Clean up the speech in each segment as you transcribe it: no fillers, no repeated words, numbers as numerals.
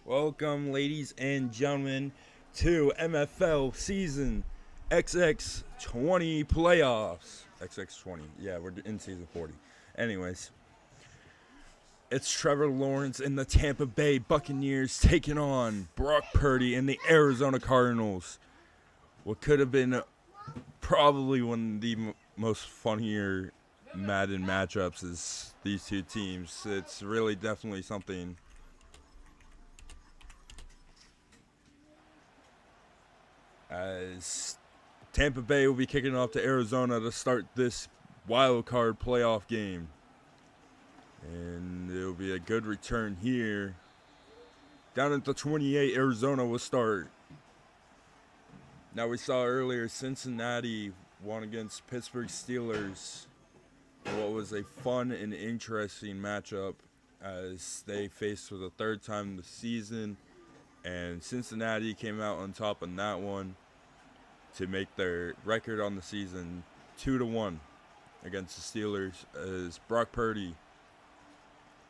Welcome, ladies and gentlemen, to MFL season XX20 playoffs. XX20, yeah, we're in season 40. Anyways, it's Trevor Lawrence and the Tampa Bay Buccaneers taking on Brock Purdy and the Arizona Cardinals. What could have been probably one of the most funnier Madden matchups is these two teams. It's really definitely something. As Tampa Bay will be kicking off to Arizona to start this Wildcard playoff game. And it'll be a good return here. Down at the 28, Arizona will start. Now we saw earlier Cincinnati won against Pittsburgh Steelers. What was a fun and interesting matchup as they faced for the third time this season. And Cincinnati came out on top on that one to make their record on the season 2-1 against the Steelers. As Brock Purdy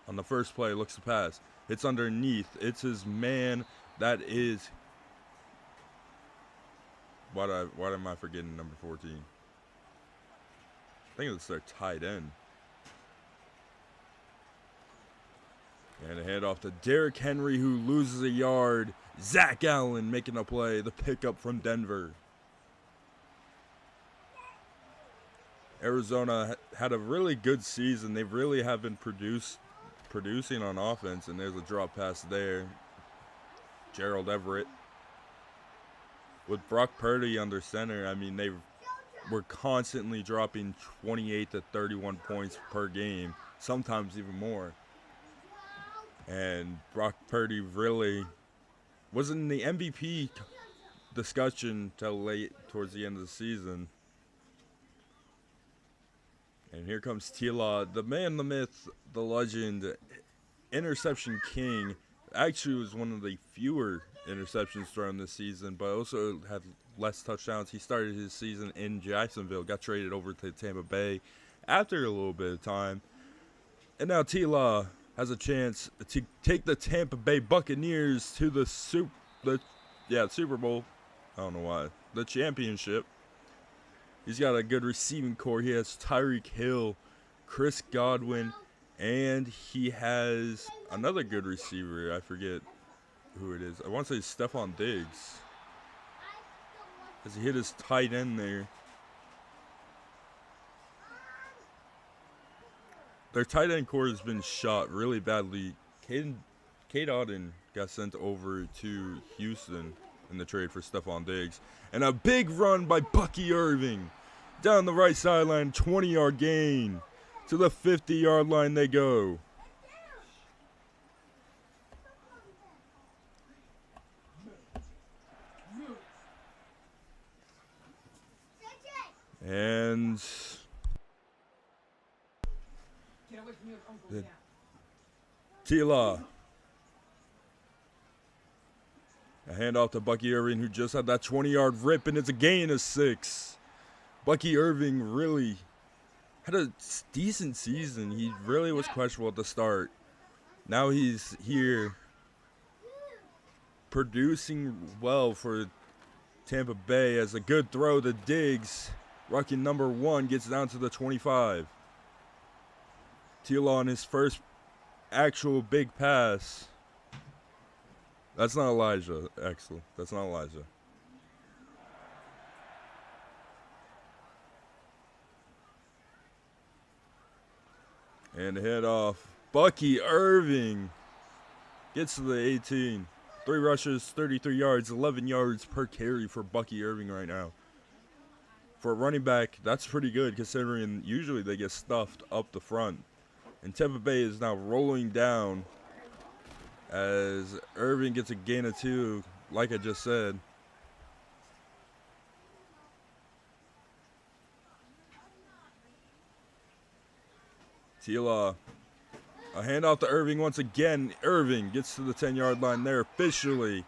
on the first play looks to pass. It's underneath. It's his man. That is. Why am I forgetting number 14? I think it's their tight end. And a handoff to Derrick Henry, who loses a yard. Zach Allen making a play. The pickup from Denver. Arizona had a really good season. They really have been producing on offense. And there's a drop pass there. Gerald Everett. With Brock Purdy under center, I mean, they were constantly dropping 28 to 31 points per game. Sometimes even more. And Brock Purdy really wasn't in the MVP discussion till late towards the end of the season. And here comes T-Law, the man, the myth, the legend, interception king. Actually was one of the fewer interceptions thrown this season, but also had less touchdowns. He started his season in Jacksonville, got traded over to Tampa Bay after a little bit of time. And now T-Law has a chance to take the Tampa Bay Buccaneers to the Super Bowl. I don't know why. The championship. He's got a good receiving core. He has Tyreek Hill, Chris Godwin, and he has another good receiver. I forget who it is. I want to say Stephon Diggs. As he hit his tight end there. Their tight end core has been shot really badly. Cade Otton got sent over to Houston in the trade for Stephon Diggs. And a big run by Bucky Irving. Down the right sideline, 20-yard gain. To the 50-yard line they go. And T-Law. A handoff to Bucky Irving, who just had that 20-yard rip, and it's a gain of 6. Bucky Irving really had a decent season. He really was questionable at the start. Now he's here producing well for Tampa Bay as a good throw to Diggs. Rookie number 1 gets down to the 25. T-Law on his first actual big pass. That's not Elijah, Axel. That's not Elijah. And head off. Bucky Irving gets to the 18. 3 rushes, 33 yards, 11 yards per carry for Bucky Irving right now. For a running back, that's pretty good considering usually they get stuffed up the front. And Tampa Bay is now rolling down as Irving gets a gain of 2, like I just said. T-Law. A handoff to Irving once again. Irving gets to the 10-yard line there officially.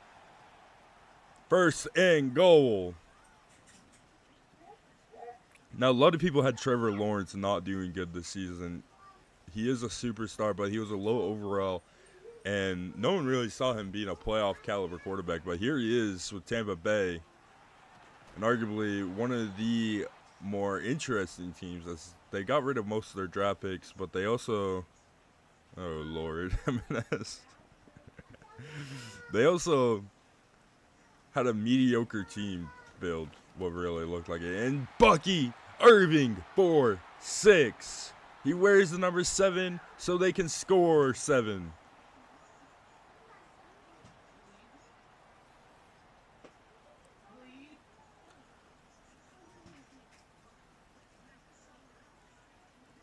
1st and goal. Now, a lot of people had Trevor Lawrence not doing good this season. He is a superstar, but he was a low overall And no one really saw him being a playoff caliber quarterback, but here he is with Tampa Bay, and arguably one of the more interesting teams. As they got rid of most of their draft picks, but they also, oh Lord, they also had a mediocre team build, what really looked like it. And Bucky Irving for 6. He wears the number 7 so they can score 7.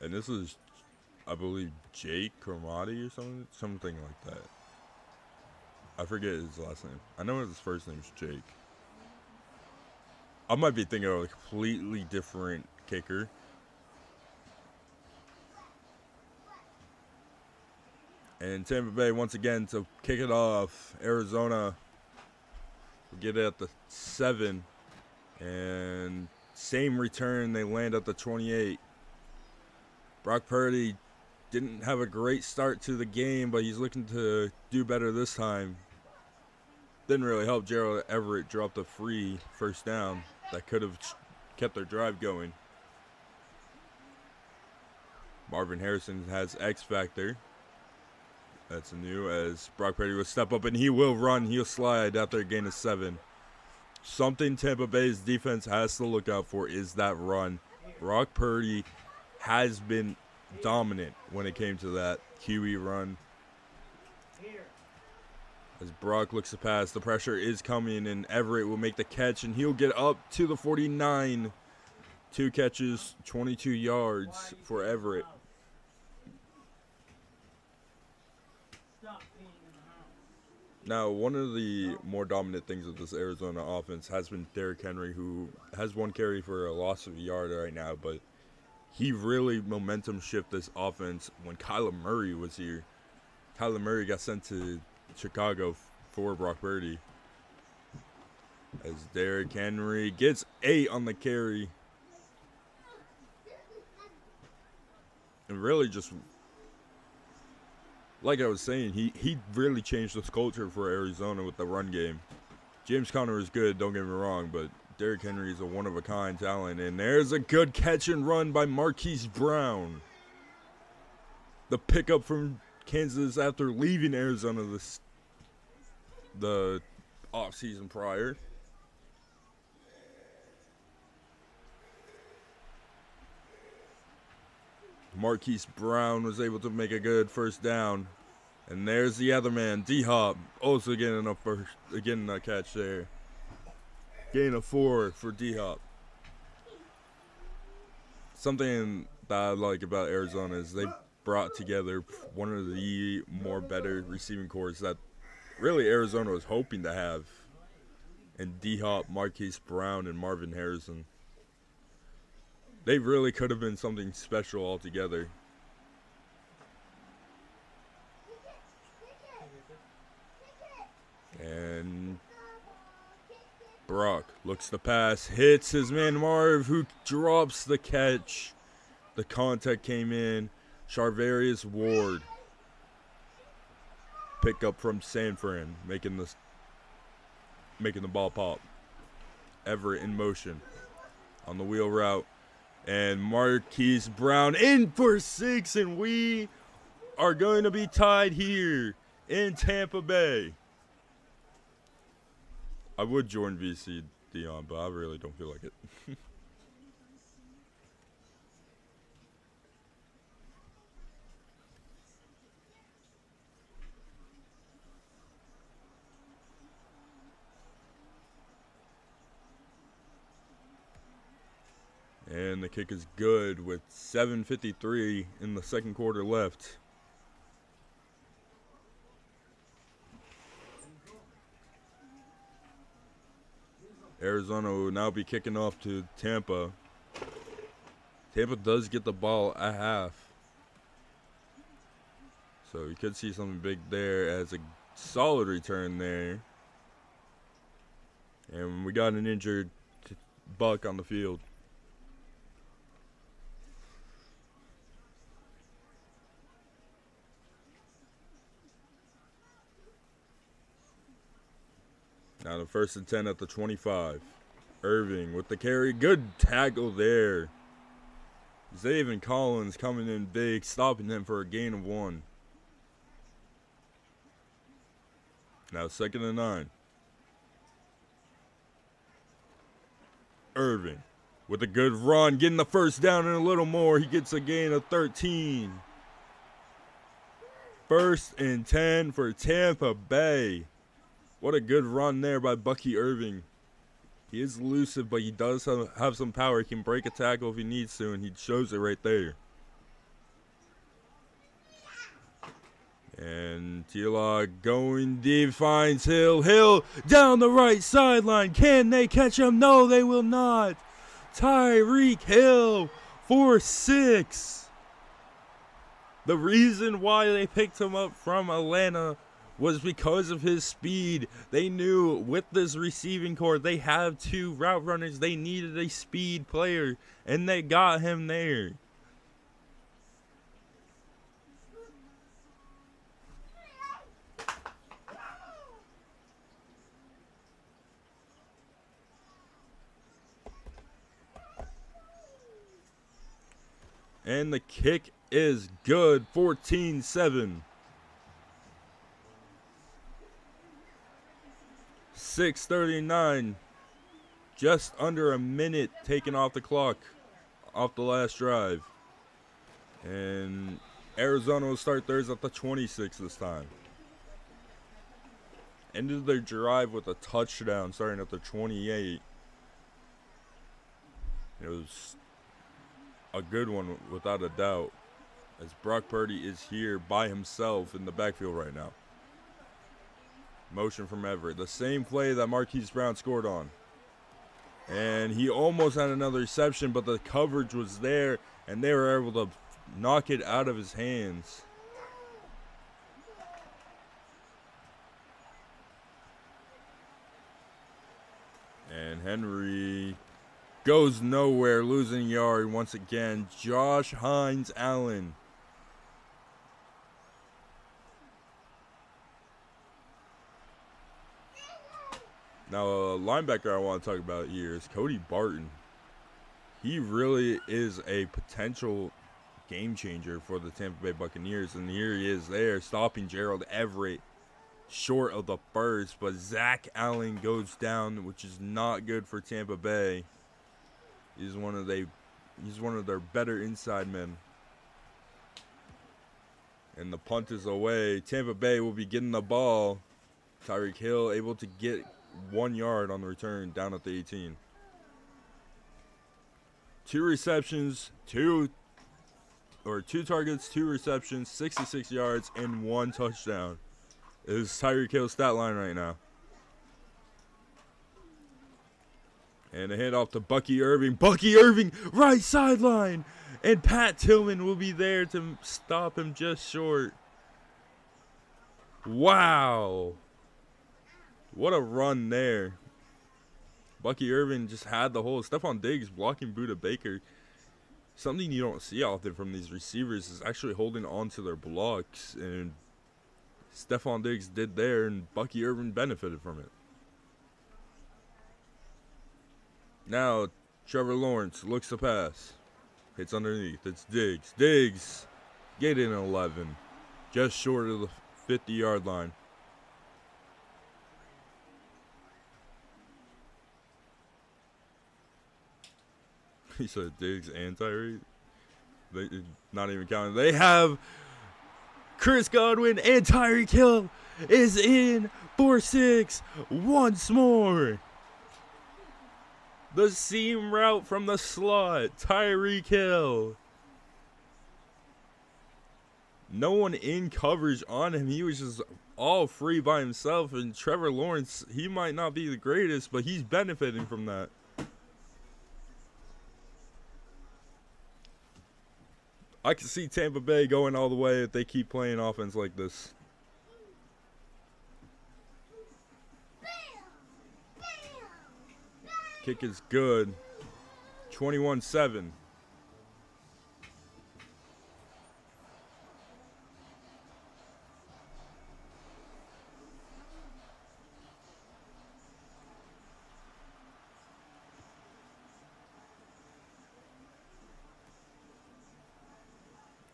And this is, I believe, Jake Cromartie or something like that. I forget his last name. I know his first name's Jake. I might be thinking of a completely different kicker. And Tampa Bay, once again, to kick it off. Arizona will get it at the 7. And same return, they land at the 28. Brock Purdy didn't have a great start to the game, but he's looking to do better this time. Didn't really help. Gerald Everett dropped a free first down that could have kept their drive going. Marvin Harrison has X Factor. That's new, as Brock Purdy will step up and he will run. He'll slide after a gain of 7. Something Tampa Bay's defense has to look out for is that run. Brock Purdy has been dominant when it came to that QE run. As Brock looks to pass, the pressure is coming, and Everett will make the catch, and he'll get up to the 49. 2 catches, 22 yards for Everett. Now, one of the more dominant things of this Arizona offense has been Derrick Henry, who has 1 carry for a loss of a yard right now, but he really momentum shifted this offense when Kyler Murray was here. Kyler Murray got sent to Chicago for Brock Purdy. As Derrick Henry gets 8 on the carry. And really just, like I was saying, he really changed this culture for Arizona with the run game. James Conner is good, don't get me wrong, but Derrick Henry is a one-of-a-kind talent. And there's a good catch and run by Marquise Brown. The pickup from Kansas after leaving Arizona the offseason prior. Marquise Brown was able to make a good first down. And there's the other man, D-Hop, also getting a catch there. Gain of 4 for D-Hop. Something that I like about Arizona is they brought together one of the more better receiving corps that really Arizona was hoping to have. And D-Hop, Marquise Brown, and Marvin Harrison. They really could have been something special altogether. And Brock looks to pass, hits his man Marv, who drops the catch. The contact came in. Charvarius Ward. Pick up from San Fran, making the ball pop. Everett in motion on the wheel route. And Marquise Brown in for 6, and we are going to be tied here in Tampa Bay. I would join VC Dion, but I really don't feel like it. And the kick is good with 7:53 in the second quarter left. Arizona will now be kicking off to Tampa. Tampa does get the ball at half. So you could see something big there as a solid return there. And we got an injured Buck on the field. Now the 1st and 10 at the 25. Irving with the carry. Good tackle there. Zaven Collins coming in big, stopping him for a gain of 1. Now 2nd and 9. Irving with a good run, getting the 1st down and a little more. He gets a gain of 13. 1st and 10 for Tampa Bay. What a good run there by Bucky Irving. He is elusive, but he does have some power. He can break a tackle if he needs to, and he shows it right there. And T-Law going deep, finds Hill. Hill down the right sideline. Can they catch him? No, they will not. Tyreek Hill for 6. The reason why they picked him up from Atlanta was because of his speed. They knew with this receiving core, they have 2 route runners. They needed a speed player, and they got him there. And the kick is good, 14-7. 6:39, just under a minute taken off the clock, off the last drive. And Arizona will start theirs at the 26 this time. Ended their drive with a touchdown starting at the 28. It was a good one without a doubt, as Brock Purdy is here by himself in the backfield right now. Motion from Everett. The same play that Marquise Brown scored on. And he almost had another reception, but the coverage was there, and they were able to knock it out of his hands. And Henry goes nowhere, losing a yard once again. Josh Hines Allen. Now, a linebacker I want to talk about here is Cody Barton. He really is a potential game changer for the Tampa Bay Buccaneers, and here he is there, stopping Gerald Everett short of the first, but Zach Allen goes down, which is not good for Tampa Bay. He's one of their better inside men. And the punt is away. Tampa Bay will be getting the ball. Tyreek Hill able to get 1 yard on the return down at the 18. 2 receptions, 2 targets, 2 receptions, 66 yards, and 1 touchdown. Is Tyreek Hill's stat line right now. And a handoff to Bucky Irving. Bucky Irving, right sideline. And Pat Tillman will be there to stop him just short. Wow. What a run there. Bucky Irving just had the hole. Stephon Diggs blocking Buda Baker. Something you don't see often from these receivers is actually holding on to their blocks. And Stephon Diggs did there, and Bucky Irving benefited from it. Now, Trevor Lawrence looks to pass. Hits underneath. It's Diggs. Diggs getting 11. Just short of the 50-yard line. He said Diggs and Tyreek. They not even counting. They have Chris Godwin, and Tyreek Hill is in for 6 once more. The seam route from the slot. Tyreek Hill. No one in coverage on him. He was just all free by himself. And Trevor Lawrence, he might not be the greatest, but he's benefiting from that. I can see Tampa Bay going all the way if they keep playing offense like this. Kick is good. 21-7.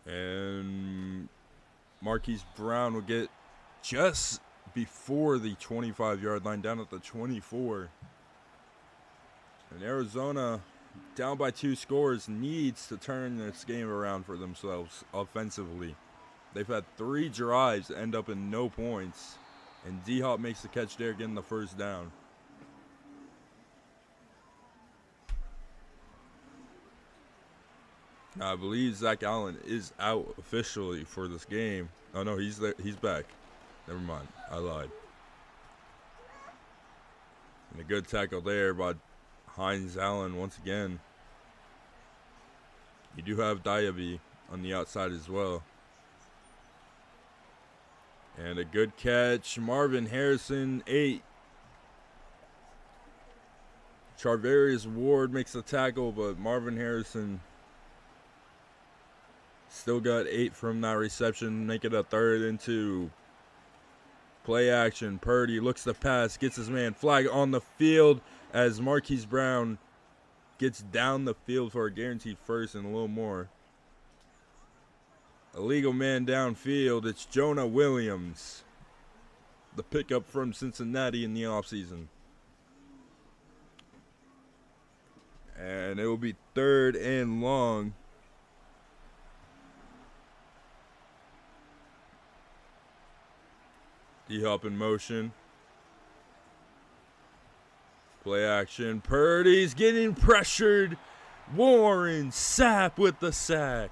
And Marquise Brown will get just before the 25-yard line, down at the 24. And Arizona, down by 2 scores, needs to turn this game around for themselves offensively. They've had 3 drives end up in no points, and D-Hop makes the catch there, getting the first down. Now, I believe Zach Allen is out officially for this game. Oh no, he's there. He's back. Never mind, I lied. And a good tackle there by Hines Allen once again. You do have Diaby on the outside as well. And a good catch. Marvin Harrison, 8. Charvarius Ward makes the tackle, but Marvin Harrison still got 8 from that reception. Make it a 3rd and 2. Play action. Purdy looks to pass, gets his man. Flag on the field as Marquise Brown gets down the field for a guaranteed first and a little more. Illegal man downfield. It's Jonah Williams, the pickup from Cincinnati in the offseason. And it will be 3rd and long. D-Hop in motion. Play action. Purdy's getting pressured. Warren Sapp with the sack.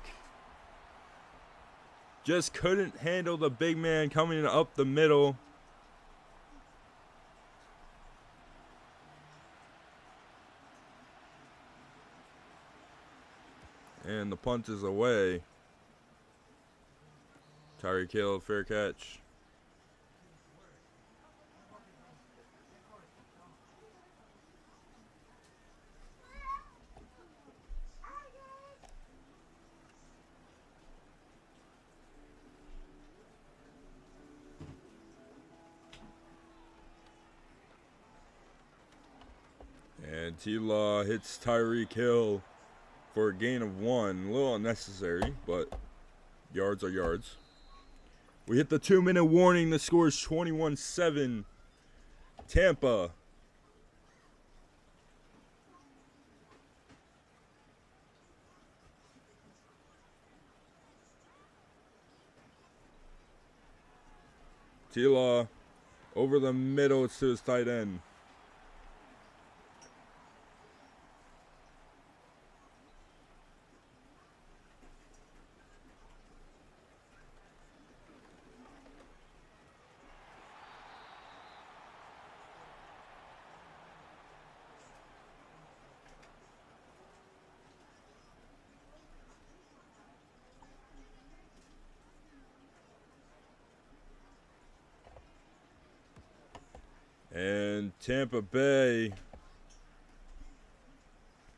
Just couldn't handle the big man coming up the middle. And the punt is away. Tyreek Hill, fair catch. And T-Law hits Tyreek Hill for a gain of 1. A little unnecessary, but yards are yards. We hit the 2-minute warning. The score is 21-7. Tampa. T-Law over the middle to his tight end. And Tampa Bay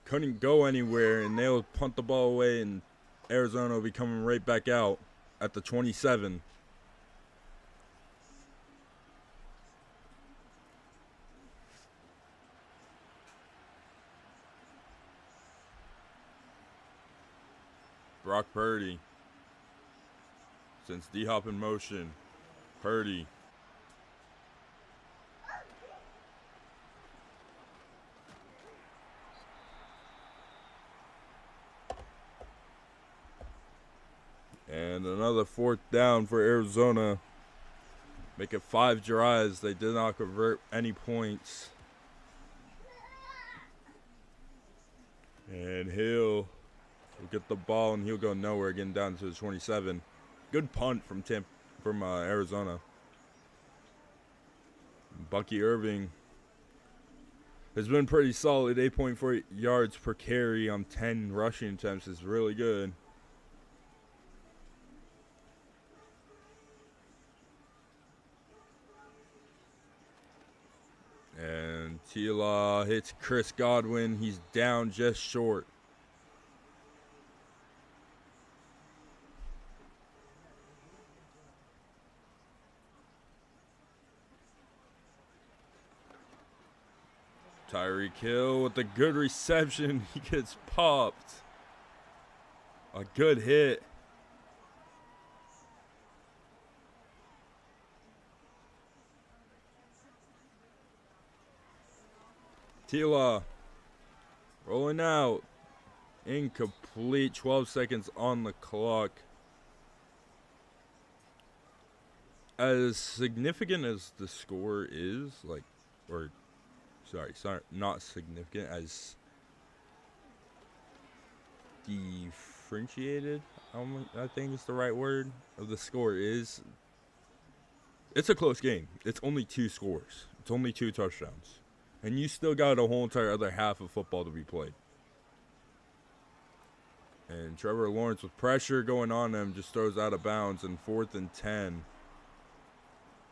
couldn't go anywhere, and they'll punt the ball away, and Arizona will be coming right back out at the 27. Brock Purdy. Since D-Hop in motion. Purdy. And another 4th down for Arizona. Make it 5 drives. They did not convert any points. And Hill will get the ball, and he'll go nowhere, getting down to the 27. Good punt from Arizona. Bucky Irving has been pretty solid. 8.4 yards per carry on 10 rushing attempts is really good. And T-Law hits Chris Godwin. He's down just short. Tyreek Hill with a good reception. He gets popped. A good hit. Tila rolling out. Incomplete. 12 seconds on the clock. As significant as the score is, sorry, not significant, as differentiated, I think is the right word, of the score is, it's a close game. It's only 2 scores. It's only 2 touchdowns. And you still got a whole entire other half of football to be played. And Trevor Lawrence, with pressure going on him, just throws out of bounds in 4th and 10.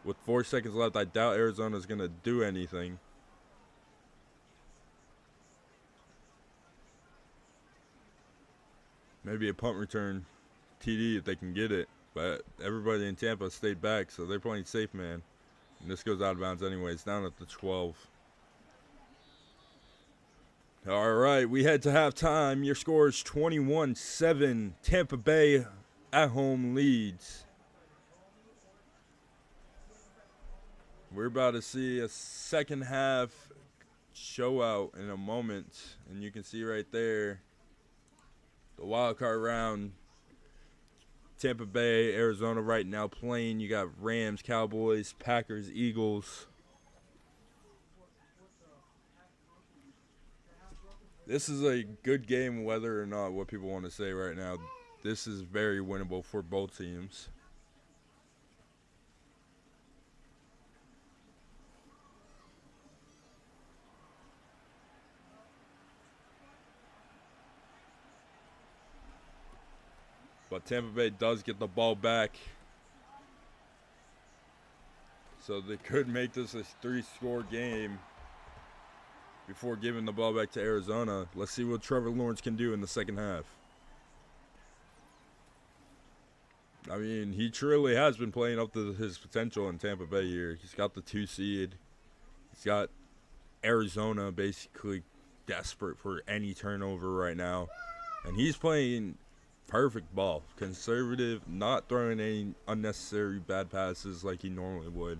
With 4 seconds left, I doubt Arizona's going to do anything. Maybe a punt return TD if they can get it. But everybody in Tampa stayed back, so they're playing safe man. And this goes out of bounds anyway. It's down at the 12. All right, we head to halftime. Your score is 21-7. Tampa Bay at home leads. We're about to see a second half show out in a moment. And you can see right there the wildcard round. Tampa Bay, Arizona right now playing. You got Rams, Cowboys, Packers, Eagles. This is a good game, whether or not what people want to say right now. This is very winnable for both teams. But Tampa Bay does get the ball back. So they could make this a 3-score game before giving the ball back to Arizona. Let's see what Trevor Lawrence can do in the second half. I mean, he truly has been playing up to his potential in Tampa Bay here. He's got the 2 seed. He's got Arizona basically desperate for any turnover right now. And he's playing perfect ball. Conservative, not throwing any unnecessary bad passes like he normally would.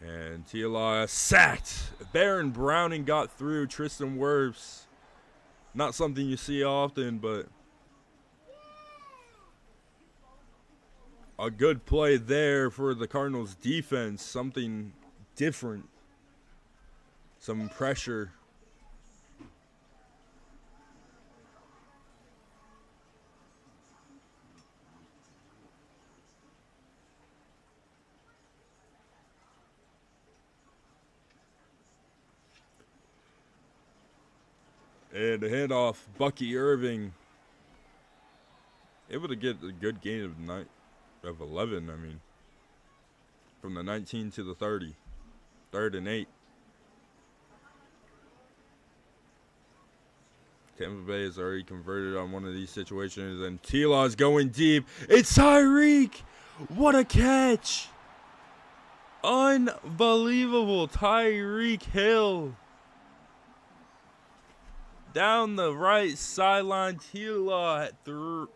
And Tila sacked. Baron Browning got through. Tristan Wirfs. Not something you see often, but a good play there for the Cardinals defense. Something different. Some pressure. And the handoff, Bucky Irving, able to get a good gain of 11, I mean, from the 19 to the 30, 3rd and 8. Tampa Bay has already converted on one of these situations, and Tila's going deep. It's Tyreek! What a catch! Unbelievable, Tyreek Hill. Down the right sideline, Tila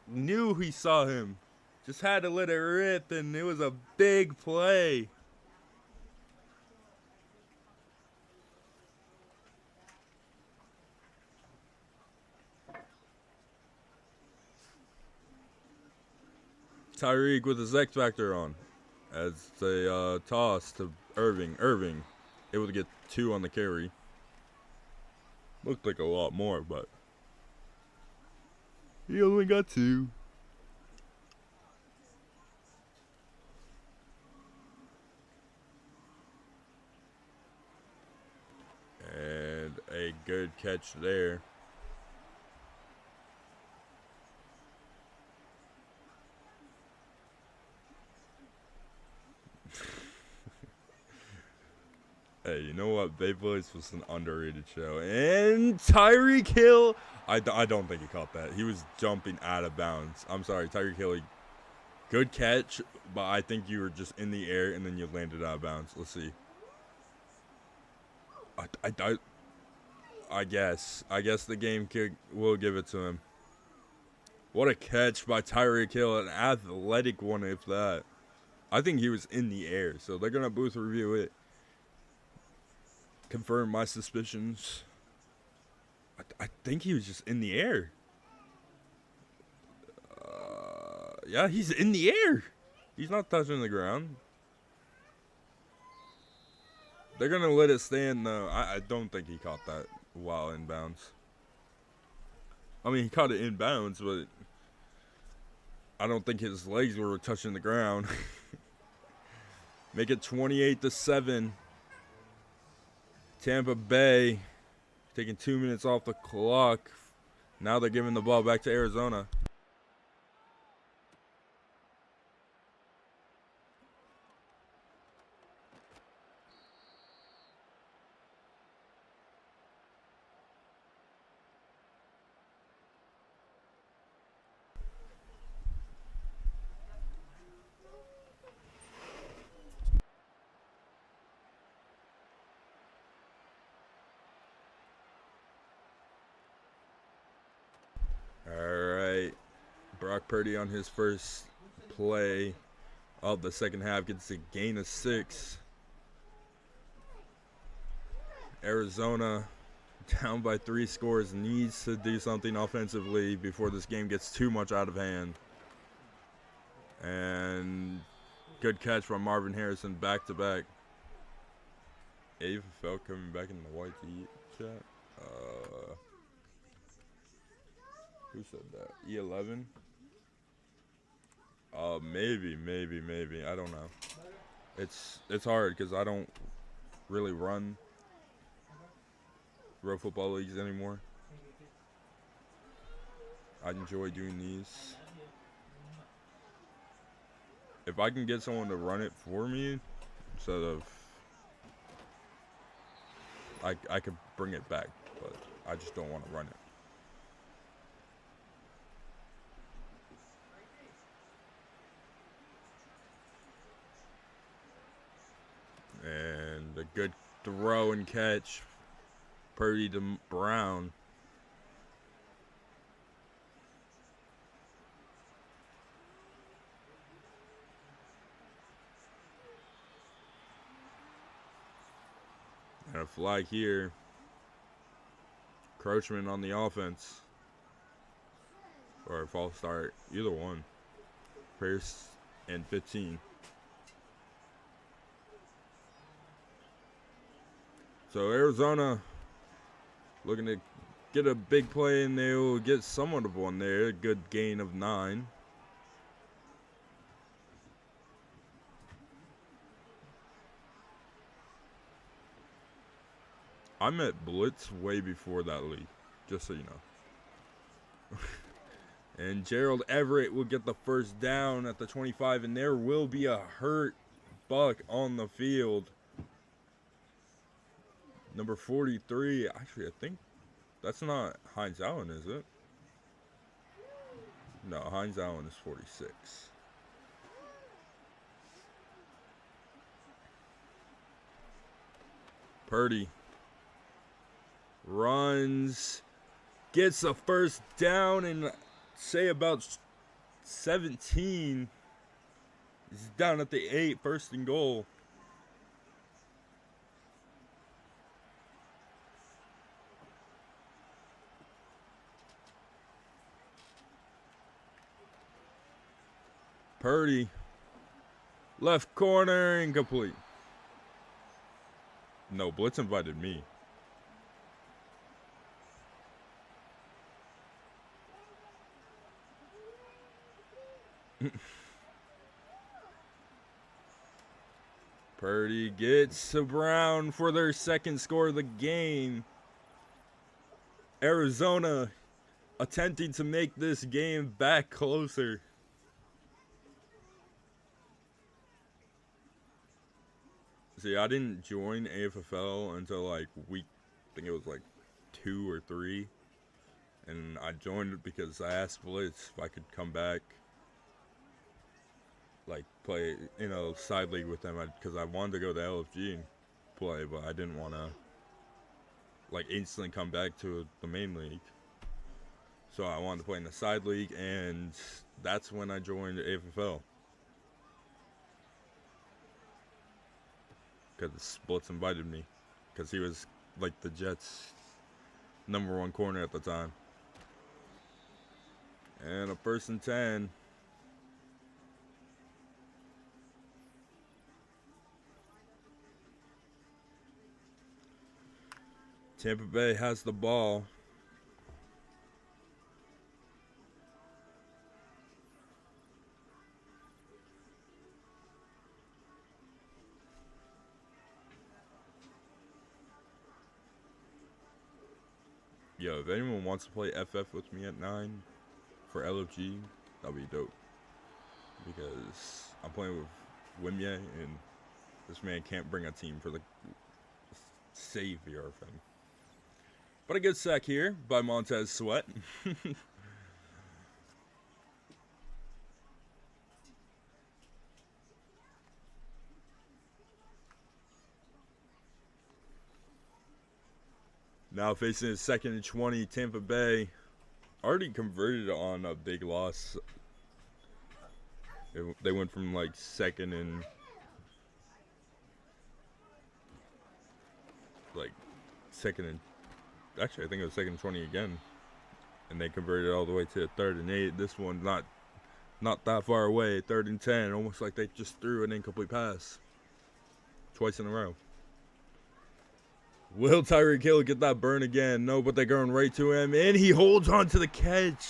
knew he saw him. Just had to let it rip, and it was a big play. Tyreek with his X Factor on as they toss to Irving. Irving able to get 2 on the carry. Looked like a lot more, but he only got 2. And a good catch there. Hey, you know what? Bay Boys was an underrated show. And Tyreek Hill, I don't think he caught that. He was jumping out of bounds. I'm sorry, Tyreek Hill, good catch, but I think you were just in the air and then you landed out of bounds. Let's see. I guess the game will give it to him. What a catch by Tyreek Hill, an athletic one if that. I think he was in the air, so they're going to booth review it. confirmed my suspicions. I think he was just in the air. Yeah, he's in the air. He's not touching the ground. They're going to let it stand, though. I don't think he caught that while inbounds. I mean, he caught it inbounds, but I don't think his legs were touching the ground. Make it 28-7. Tampa Bay taking 2 minutes off the clock. Now they're giving the ball back to Arizona. Alright, Brock Purdy on his first play of the second half gets a gain of 6. Arizona down by 3 scores, needs to do something offensively before this game gets too much out of hand. And good catch from Marvin Harrison back to back. AFL coming back in the YT chat. Who said that? E11? Maybe. I don't know. It's hard because I don't really run Pro Football Leagues anymore. I enjoy doing these. If I can get someone to run it for me instead of... I could bring it back, but I just don't want to run it. And a good throw and catch. Purdy to Brown. And a flag here. Encroachment on the offense. Or a false start. Either one. First and 15. So Arizona looking to get a big play, and they will get somewhat of one there. A good gain of 9. I met Blitz way before that league, just so you know. And Gerald Everett will get the first down at the 25, and there will be a hurt Buck on the field. Number 43, actually, I think that's not Hines Allen, is it? No, Hines Allen is 46. Purdy runs, gets a first down, and say about 17. He's down at the 8, first and goal. Purdy, left corner, incomplete. No, Blitz invited me. Purdy gets to Brown for their second score of the game. Arizona attempting to make this game back closer. See, I didn't join AFL until like week, I think it was like 2 or 3. And I joined it because I asked Blitz if I could come back, like play, side league with them. Because I wanted to go to LFG and play, but I didn't want to like instantly come back to the main league. So I wanted to play in the side league, and that's when I joined AFL. Because Blitz invited me. because he was like the Jets' #1 corner at the time. And a 1st and 10. Tampa Bay has the ball. Yo, if anyone wants to play FF with me at 9 for LFG, that'll be dope. Because I'm playing with Wimye, and this man can't bring a team for the savior of him. But a good sack here by Montez Sweat. Now facing his 2nd and 20, Tampa Bay already converted on a big loss. They went from like 2nd and actually I think it was 2nd and 20 again, and they converted all the way to 3rd and 8. This one not that far away, 3rd and 10, almost like they just threw an incomplete pass twice in a row. Will Tyreek Hill get that burn again? No, but they're going right to him, and he holds on to the catch.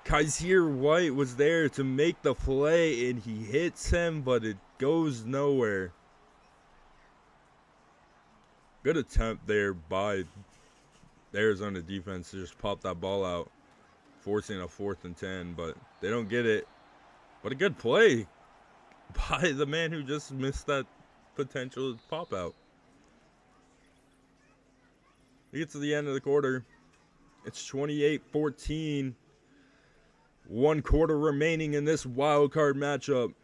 Kaiser White was there to make the play, and he hits him, but it goes nowhere. Good attempt there by the Arizona defense to just pop that ball out, forcing a 4th and 10, but they don't get it. But a good play by the man who just missed that potential pop out. We get to the end of the quarter. It's 28-14. 1 quarter remaining in this wild card matchup.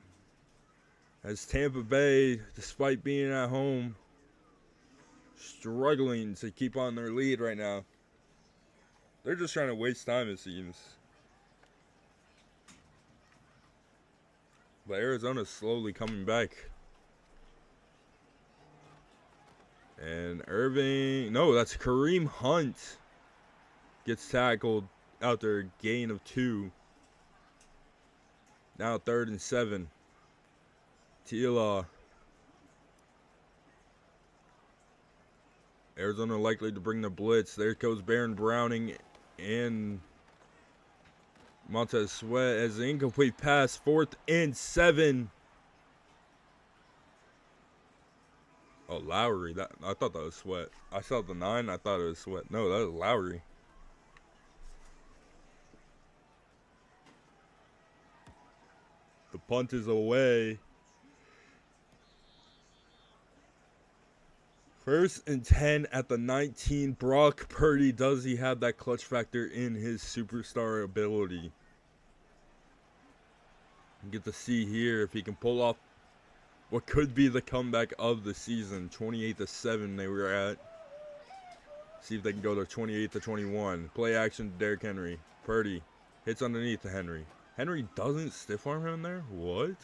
As Tampa Bay, despite being at home, struggling to keep on their lead right now. They're just trying to waste time, it seems. But Arizona's slowly coming back. And that's Kareem Hunt gets tackled out there, gain of 2. Now 3rd and 7. Tila. Arizona likely to bring the blitz. There goes Baron Browning and Montez Sweat as an incomplete pass. 4th and 7. Oh, Lowry. I thought that was Sweat. I saw the 9. I thought it was Sweat. No, that was Lowry. The punt is away. 1st and 10 at the 19. Brock Purdy, does he have that clutch factor in his superstar ability? You get to see here if he can pull off what could be the comeback of the season. 28-7 they were at. See if they can go to 28-21. Play action to Derrick Henry. Purdy hits underneath to Henry. Henry doesn't stiff arm him there? What?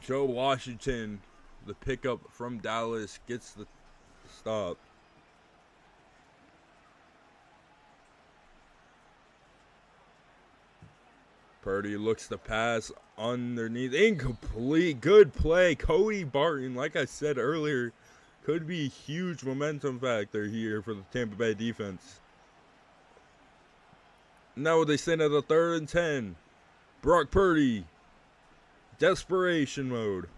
Joe Washington, the pickup from Dallas, gets the stop. Purdy looks to pass underneath. Incomplete. Good play. Cody Barton, like I said earlier, could be a huge momentum factor here for the Tampa Bay defense. Now they stand at a 3rd and 10. Brock Purdy. Desperation mode.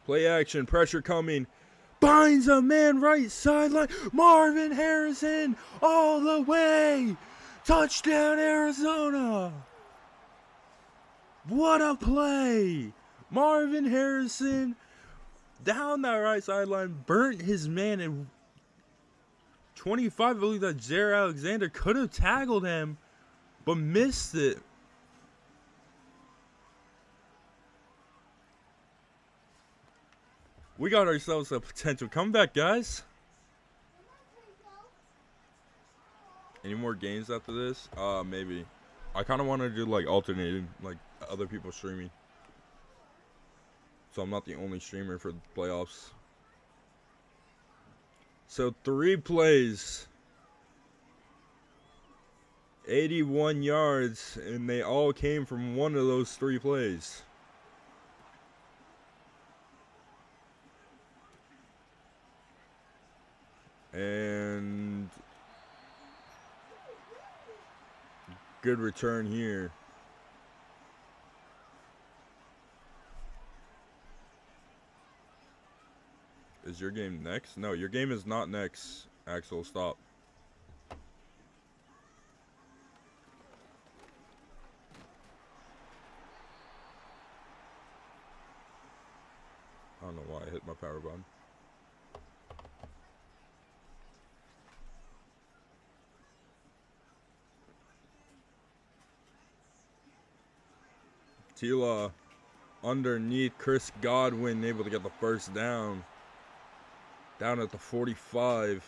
Play action. Pressure coming. Binds a man right sideline. Marvin Harrison all the way. Touchdown Arizona. What a play. Marvin Harrison down that right sideline. Burnt his man in 25. I believe that Jair Alexander could have tackled him, but missed it. We got ourselves a potential comeback, guys. Any more games after this? Maybe. I kind of want to do like alternating, like other people streaming. so I'm not the only streamer for the playoffs. So 3 plays, 81 yards, and they all came from one of those 3 plays. And good return here. Is your game next? No, your game is not next, Axel. Stop. I don't know why I hit my power button. Tila underneath Chris Godwin, able to get the first down. Down at the 45.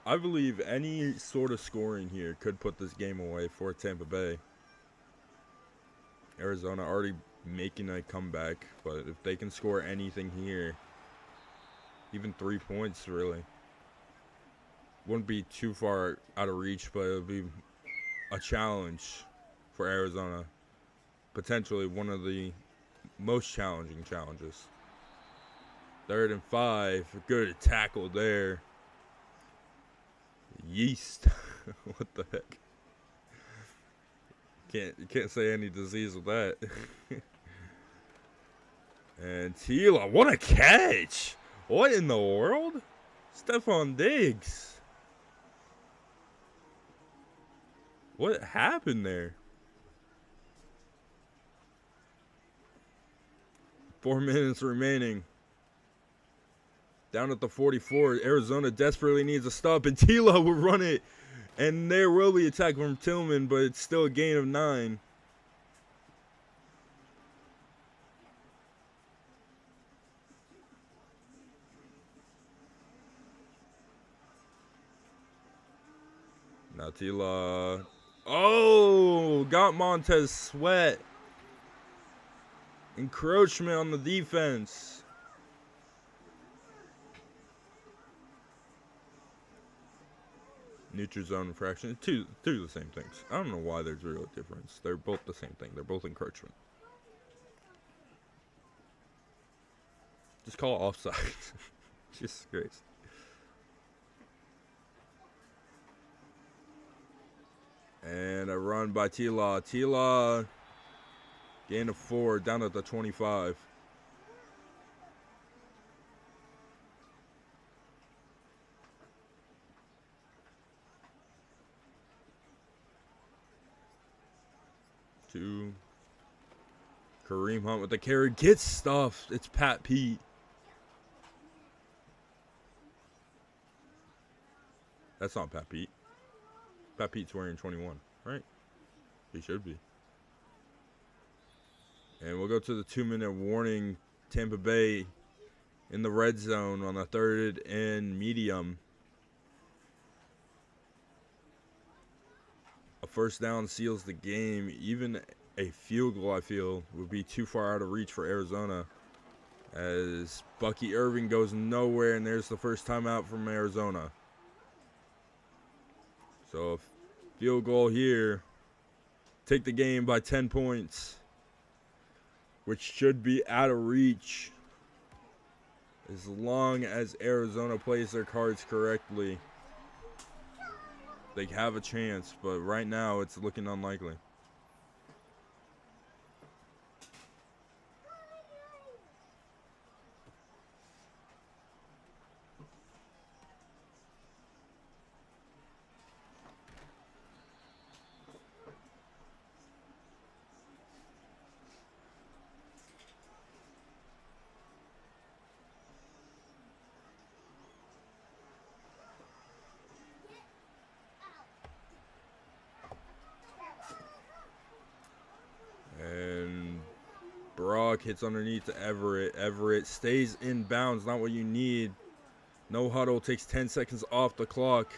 I believe any sort of scoring here could put this game away for Tampa Bay. Arizona already making a comeback, but if they can score anything here, even 3 points really, wouldn't be too far out of reach, but it would be a challenge for Arizona. Potentially one of the most challenging challenges. 3rd and 5. Good tackle there. Yeast. What the heck? You can't say any disease with that. And Tila, what a catch! What in the world? Stephon Diggs. What happened there? 4 minutes remaining. Down at the 44, Arizona desperately needs a stop, and Tila will run it. And there will be a tackle from Tillman, but it's still a gain of 9. Now Tila. Oh, got Montez Sweat. Encroachment on the defense. Neutral zone infraction. Two the same things. I don't know why there's a real difference. They're both the same thing. They're both encroachment. Just call it offside. Jesus Christ. And a run by Tila. Tila, gain of 4, down at the 25. Kareem Hunt with the carry. Gets stuffed. It's Pat Pete. That's not Pat Pete. Pat Pete's wearing 21, right? He should be. And we'll go to the 2-minute warning. Tampa Bay in the red zone on a 3rd and medium. A first down seals the game. Even a field goal, I feel, would be too far out of reach for Arizona, as Bucky Irving goes nowhere, and there's the first timeout from Arizona. So a field goal here, take the game by 10 points, which should be out of reach as long as Arizona plays their cards correctly. They have a chance, but right now it's looking unlikely. And Brock hits underneath to Everett. Everett stays in bounds, not what you need. No huddle, takes 10 seconds off the clock.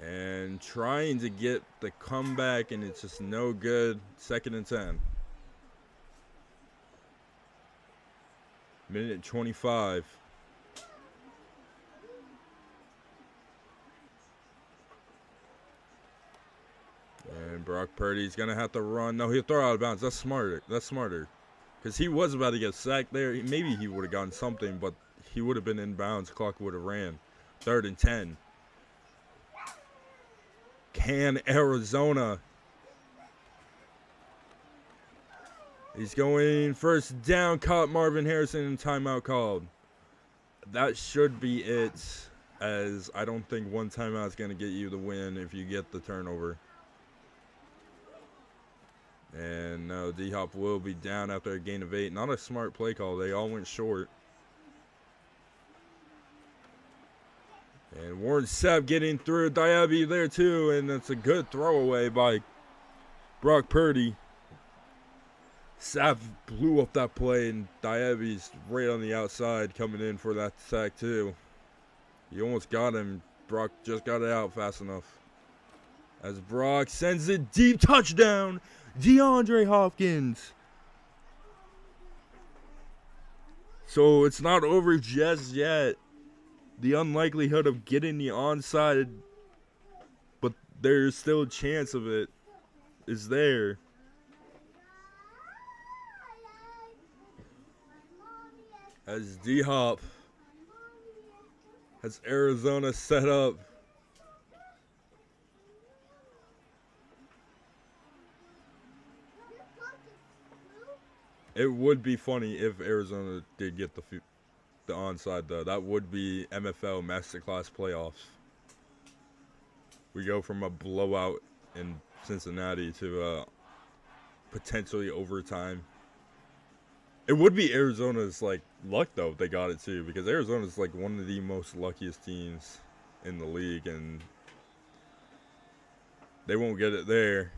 And trying to get the comeback, and it's just no good. 2nd and 10. Minute 25. And Brock Purdy's going to have to run. No, he'll throw out of bounds. That's smarter. That's smarter. Because he was about to get sacked there. Maybe he would have gotten something, but he would have been in bounds. Clock would have ran. 3rd and 10. Can Arizona? He's going first down. Caught Marvin Harrison and timeout called. That should be it, as I don't think one timeout is going to get you the win if you get the turnover. And no, D-Hop will be down after a gain of 8. Not a smart play call. They all went short. And Warren Sapp getting through. Diaby there too. And that's a good throwaway by Brock Purdy. Sapp blew up that play, and Diaby's right on the outside coming in for that sack too. He almost got him. Brock just got it out fast enough. As Brock sends it deep, touchdown, DeAndre Hopkins. So it's not over just yet. The unlikelihood of getting the onside, but there's still a chance of it, is there. As D-Hop has Arizona set up. It would be funny if Arizona did get the onside, though. That would be MFL Masterclass playoffs. We go from a blowout in Cincinnati to potentially overtime. It would be Arizona's luck though if they got it too, because Arizona's one of the most luckiest teams in the league, and they won't get it there.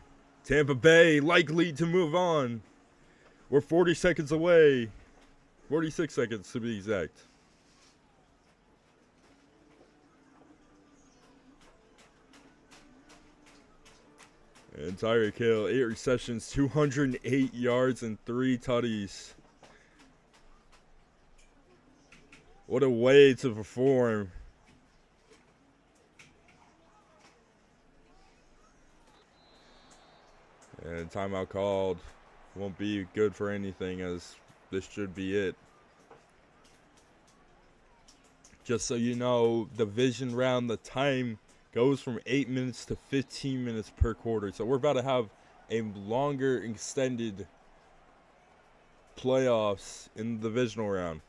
Tampa Bay likely to move on. We're 40 seconds away. 46 seconds to be exact. And Tyreek Hill, 8 receptions, 208 yards, and 3 tutties. What a way to perform. And timeout called. Won't be good for anything, as this should be it. Just so you know, division round, the time goes from 8 minutes to 15 minutes per quarter. So we're about to have a longer extended playoffs in the divisional round.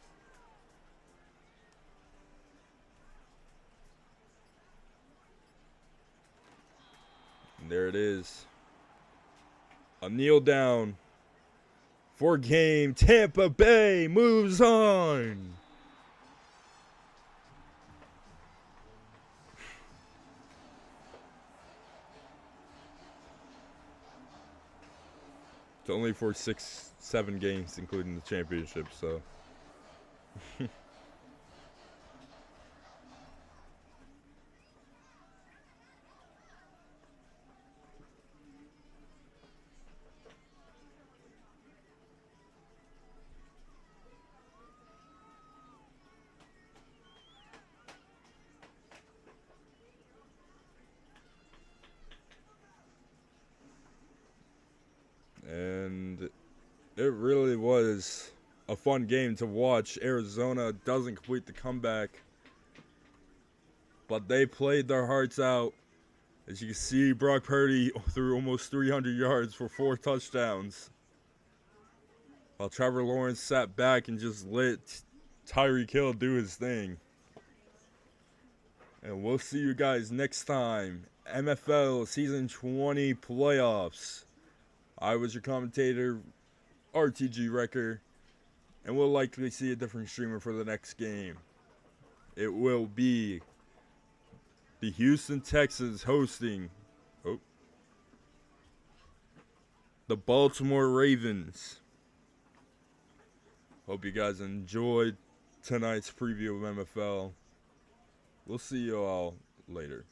And there it is. A kneel down. 4-game Tampa Bay moves on. It's only for 6-7 games, including the championship, so. And it really was a fun game to watch. Arizona doesn't complete the comeback, but they played their hearts out. As you can see, Brock Purdy threw almost 300 yards for 4 touchdowns, while Trevor Lawrence sat back and just let Tyreek Hill do his thing. And we'll see you guys next time. MFL Season 20 playoffs. I was your commentator, RTG Wrecker, and we'll likely see a different streamer for the next game. It will be the Houston Texans hosting the Baltimore Ravens. Hope you guys enjoyed tonight's preview of MFL. We'll see you all later.